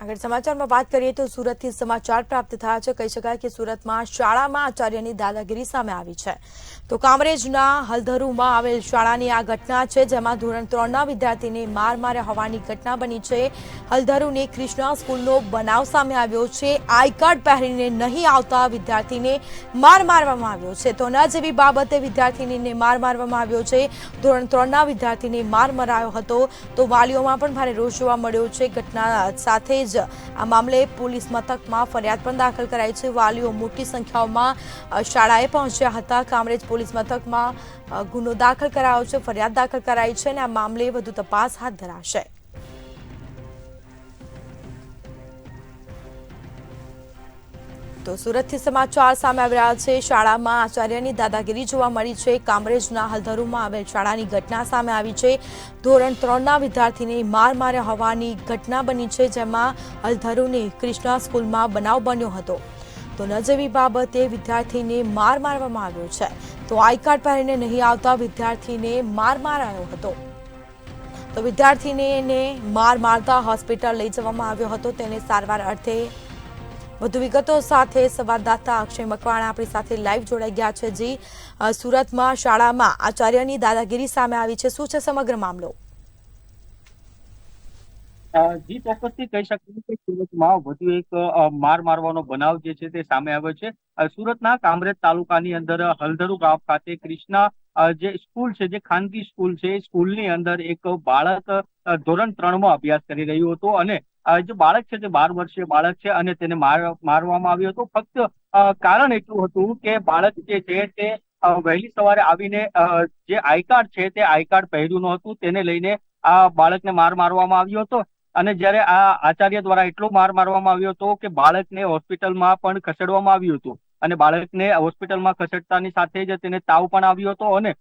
આગળ સમાચારમાં વાત કરીએ તો સુરતથી સમાચાર પ્રાપ્ત થયા છે। કહી શકાય કે સુરતમાં શાળામાં આચાર્યની દાદાગીરી સામે આવી છે। તો કામરેજના હલધરુમાં આવેલ શાળાની આ ઘટના છે, જેમાં ધોરણ 3ના વિદ્યાર્થીને માર માર્યા હોવાની ઘટના બની છે। હલધરુની કૃષ્ણા સ્કૂલનો બનાવ સામે આવ્યો છે। આઈ કાર્ડ પહેરીને નહીં આવતા વિદ્યાર્થીને માર મારવામાં આવ્યો છે। તો ન જેવી બાબતે વિદ્યાર્થીનીને માર મારવામાં આવ્યો છે। ધોરણ 3ના વિદ્યાર્થીને માર મરાયો હતો। તો વાલીઓમાં પણ ભારે રોષ જોવા મળ્યો છે। ઘટના સાથે આ મામલે પોલીસ મથકમાં ફરિયાદ પણ દાખલ કરાઈ છે। વાલીઓ મોટી સંખ્યામાં શાળાએ પહોંચ્યા હતા। કામરેજ પોલીસ મથકમાં ગુનો દાખલ કરાયો છે, ફરિયાદ દાખલ કરાઈ છે અને આ મામલે વધુ તપાસ હાથ ધરાશે। તો સુરતથી સમાચાર સામે આવી રહ્યા છે। શાળામાં આચાર્યની દાદાગીરી જોવા મળી છે। કામરેજના હલધરુમાં આવેલ શાળાની ઘટના સામે આવી છે। ધોરણ 3ના વિદ્યાર્થીને માર માર્યા હોવાની ઘટના બની છે, જેમાં હલધરુની કૃષ્ણા સ્કૂલમાં બનાવ બન્યો હતો। તો ન જેવી બાબતે વિદ્યાર્થીને માર મારવામાં આવ્યો છે। તો આઈ કાર્ડ પહેરીને નહીં આવતા વિદ્યાર્થીને માર મારાયો હતો। તો વિદ્યાર્થીને માર મારતા હોસ્પિટલ લઈ જવામાં આવ્યો હતો, તેને સારવાર અર્થે। વધુ વિગતો સાથે સંવાદદાતા અક્ષય મકવાણા આપણી સાથે લાઈવ જોડાઈ ગયા છે। જી, સુરતમાં શાળામાં આચાર્યની દાદાગીરી સામે આવી છે, શું છે સમગ્ર મામલો? જી, ચોક્કસથી કહી શકીએ કે સુરતમાં વધુ એક માર મારવાનો બનાવ જે છે તે સામે આવ્યો છે। સુરતના કામરેજ તાલુકાની અંદર હલધરુ ગામ ખાતે કૃષ્ણા જે સ્કૂલ છે, જે ખાનગી સ્કૂલ છે, એ સ્કૂલની અંદર એક બાળક ધોરણ 3માં અભ્યાસ કરી રહ્યું હતું અને જે બાળક છે તે 12 વર્ષીય બાળક છે અને તેને મારવામાં આવ્યો હતો। ફક્ત કારણ એટલું હતું કે બાળક જે છે તે વહેલી સવારે આવીને જે આઈ કાર્ડ છે તે આઈ કાર્ડ પહેર્યું ન હતું, તેને લઈને આ બાળકને માર મારવામાં આવ્યો હતો। અને જ્યારે આ આચાર્ય દ્વારા એટલો માર મારવામાં આવ્યો હતો કે બાળકને હોસ્પિટલમાં પણ ખસેડવામાં આવ્યું હતું અને બાળકને હોસ્પિટલમાં ખસેડતાની સાથે જ તેને તાવ પણ આવ્યો હતો અને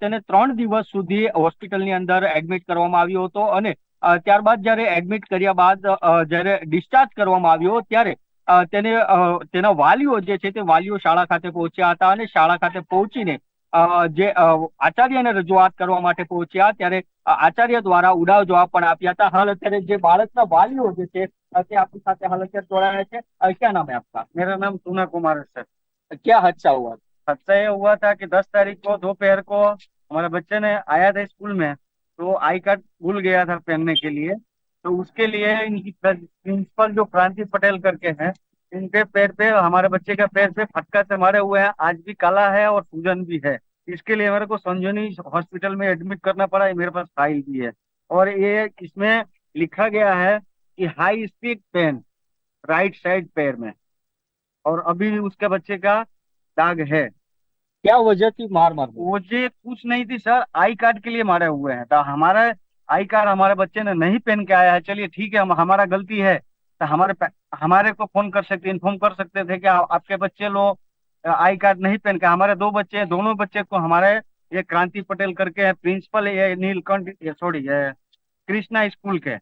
તેને 3 દિવસ સુધી હોસ્પિટલની અંદર એડમિટ કરવામાં આવ્યો હતો અને ત્યારબાદ જ્યારે એડમિટ કર્યા બાદ જ્યારે ડિસ્ચાર્જ કરવામાં આવ્યો ત્યારે તેના વાલીઓ જે છે તે વાલીઓ શાળા ખાતે પહોંચ્યા હતા અને શાળા ખાતે પહોંચીને જે આચાર્યને રજૂઆત કરવા માટે પહોંચ્યા ત્યારે આચાર્ય દ્વારા ઉડાવ જવાબ પણ આપ્યા હતા। હાલ અત્યારે જે બાળકના વાલીઓ જે છે તે આપણી સાથે હાલ અત્યારે જોડાયા છે। क्या नाम है आपका? मेरा नाम सोना कुमार है सर। क्या हादसा हुआ? हादसा ये हुआ था कि 10 तारीख को दोपहर को हमारे बच्चे ने आया था स्कूल में, तो आई कार्ड भूल गया था पहनने के लिए। तो उसके लिए इनकी प्रिंसिपल जो क्रांति पटेल करके हैं, इनके पैर पे, हमारे बच्चे के पैर पे फटका से मारे हुए हैं, आज भी काला है और सूजन भी है। इसके लिए मेरे को संजीवनी हॉस्पिटल में एडमिट करना पड़ा। मेरे पास फाइल भी है और ये इसमें लिखा गया है कि high speed pen right side पैर में, और अभी उसके बच्चे का दाग है। क्या वजह थी मार मार? वजह कुछ नहीं थी सर, आई कार्ड के लिए मारे हुए हैं। तो हमारा आई कार्ड हमारे बच्चे ने नहीं पहन के आया है। चलिए ठीक है, हमारा गलती है, तो हमारे को फोन कर सकते, इन्फॉर्म कर सकते थे कि आपके बच्चे लोग आई कार्ड नहीं पहन के। हमारे 2 बच्चे हैं, दोनों बच्चे को हमारे ये क्रांति पटेल करके है प्रिंसिपल, ये नीलकंठ सॉरी कृष्णा स्कूल के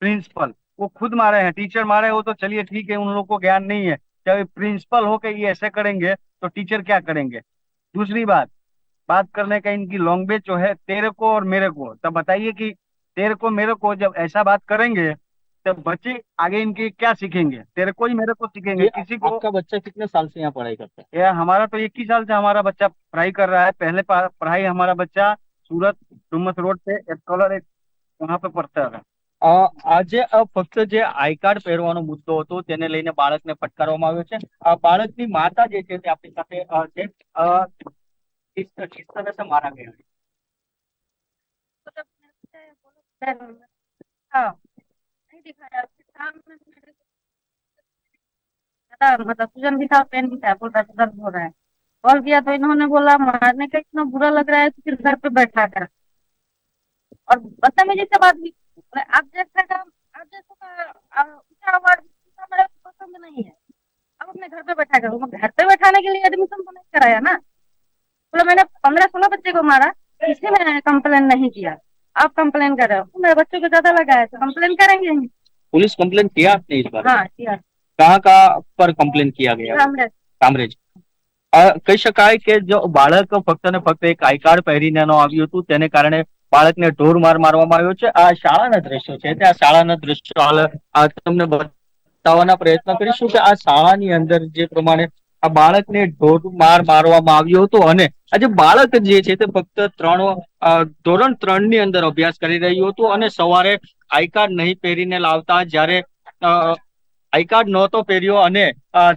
प्रिंसिपल, वो खुद मारे हैं। टीचर मारे हो तो चलिए ठीक है, उन लोगों को ज्ञान नहीं है। जब प्रिंसिपल हो के ये ऐसे करेंगे तो टीचर क्या करेंगे? दूसरी बात करने का इनकी लैंग्वेज जो है, तेरे को और मेरे को। तब बताइए कि तेरे को मेरे को जब ऐसा बात करेंगे तो बच्चे आगे इनके क्या सीखेंगे? तेरे को ही मेरे को सीखेंगे। किसी को। आपका बच्चा कितने साल से यहाँ पढ़ाई करता है? यह हमारा तो 21 साल से हमारा बच्चा पढ़ाई कर रहा है। पहले पढ़ाई हमारा बच्चा सूरत डुमस रोड पे एक कॉलर एक वहाँ पे पढ़ता है। આજે ફક્ત જે આઈ કાર્ડ પહેરવાનો મુદ્દો હતો તેને લઈને બાળકને ફટકારવામાં આવ્યો છે। બાળકની માતા જે છે તે આપણી સાથે છે। किस तरह से मारा गया है? नहीं दिखाया मतलब सूजन भी था, पेन भी था, बोल रहा था दर्द हो रहा है। कॉल किया तो इन्होंने बोला मारने का इतना बुरा लग रहा है तो फिर घर पे बैठा कर, और बदतमीजी से बात भी। आप जैसा का आप जैसा का ऊंचा आवाज मेरे पसंद नहीं है। आप अपने घर पे बैठा करो। घर पे बैठाने के लिए एडमिशन तो नहीं कराया ना। बोला मैंने 15-16 बच्चे को मारा, किसी ने कंप्लेन नहीं किया। आप कंप्लेन कर रहे हो, मेरे बच्चों को ज्यादा लगा है तो कंप्लेन करेंगे। पुलिस कंप्लेन किया आपने इस बार? हाँ किया। कहाँ पर कंप्लेन किया गया? કામરેજ। કહી શકાય કે જો બાળક ફક્ત ને ફક્ત એક આઈ કાર્ડ પહેરીને ન આવ્યું હતું તેને કારણે બાળકને ઢોર માર મારવામાં આવ્યો છે. આ શાળાના દ્રશ્યો છે, તે આ શાળાના દ્રશ્યો હાલ તમને બતાવવાના પ્રયત્ન કરીશું કે આ શાળાની અંદર જે પ્રમાણે આ બાળકને ઢોર માર મારવામાં આવ્યો હતો અને આ જે બાળક જે છે તે ફક્ત ધોરણ 3 ની અંદર અભ્યાસ કરી રહ્યું હતું અને સવારે આઈ કાર્ડ નહીં પહેરીને લાવતા જ્યારે આઈ કાર્ડ નહોતો પહેર્યો અને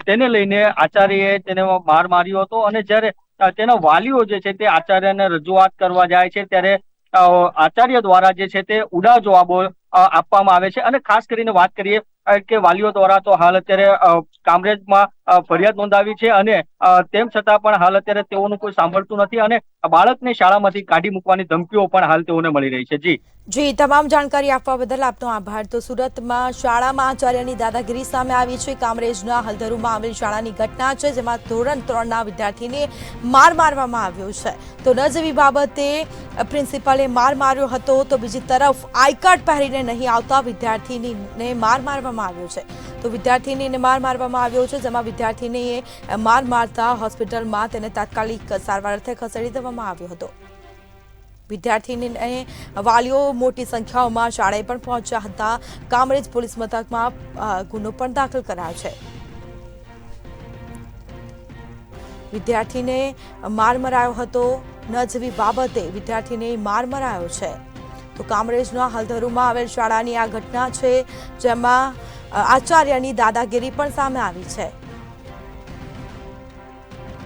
તેને લઈને આચાર્યએ તેને માર માર્યો હતો અને જ્યારે તેના વાલીઓ જે છે તે આચાર્યને રજૂઆત કરવા જાય છે ત્યારે આચાર્ય દ્વારા જે છે તે ઉડા જવાબો આપવામાં આવે છે. અને ખાસ કરીને વાત કરીએ કે વાલીઓ દ્વારા તો હાલ અત્યારે કામરેજમાં ફરિયાદ નોંધાવી છે અને તેમ છતાં પણ હાલ અત્યારે તેઓનું કોઈ સાંભળતું નથી અને બાળકને શાળામાંથી કાઢી મૂકવાની ધમકીઓ પણ હાલ તેઓને મળી રહી છે. જી, તમામ જાણકારી આપવા બદલ આપનો આભાર. તો સુરતમાં શાળામાં આચાર્યની દાદાગીરી સામે આવી છે. કામરેજના હલધરુમાં આવેલ શાળાની ઘટના છે જેમાં ધોરણ 3ના વિદ્યાર્થીને માર મારવામાં આવ્યો છે. તો ન જેવી બાબતે પ્રિન્સિપલે માર માર્યો હતો તો બીજી તરફ આઈ કાર્ડ પહેરીને નહીં આવતા વિદ્યાર્થીનીને માર મારવામાં આવ્યો છે. તો વિદ્યાર્થીનીને માર મારવામાં આવ્યો છે જેમાં વિદ્યાર્થીનીએ માર મારતા હોસ્પિટલમાં તેને તાત્કાલિક સારવાર અર્થે ખસેડી દેવામાં આવ્યો હતો. વિદ્યાર્થીનીને વાલીઓ મોટી સંખ્યાઓમાં શાળાએ પણ પહોંચ્યા હતા. કામરેજ પોલીસ મથકમાં ગુનો પણ દાખલ કરાયો છે. વિદ્યાર્થીને માર મરાયો હતો ન જેવી બાબતે વિદ્યાર્થીને માર મરાયો છે. તો કામરેજના હલધરુમાં આવેલ શાળાની આ ઘટના છે જેમાં આચાર્યની દાદાગીરી પણ સામે આવી છે.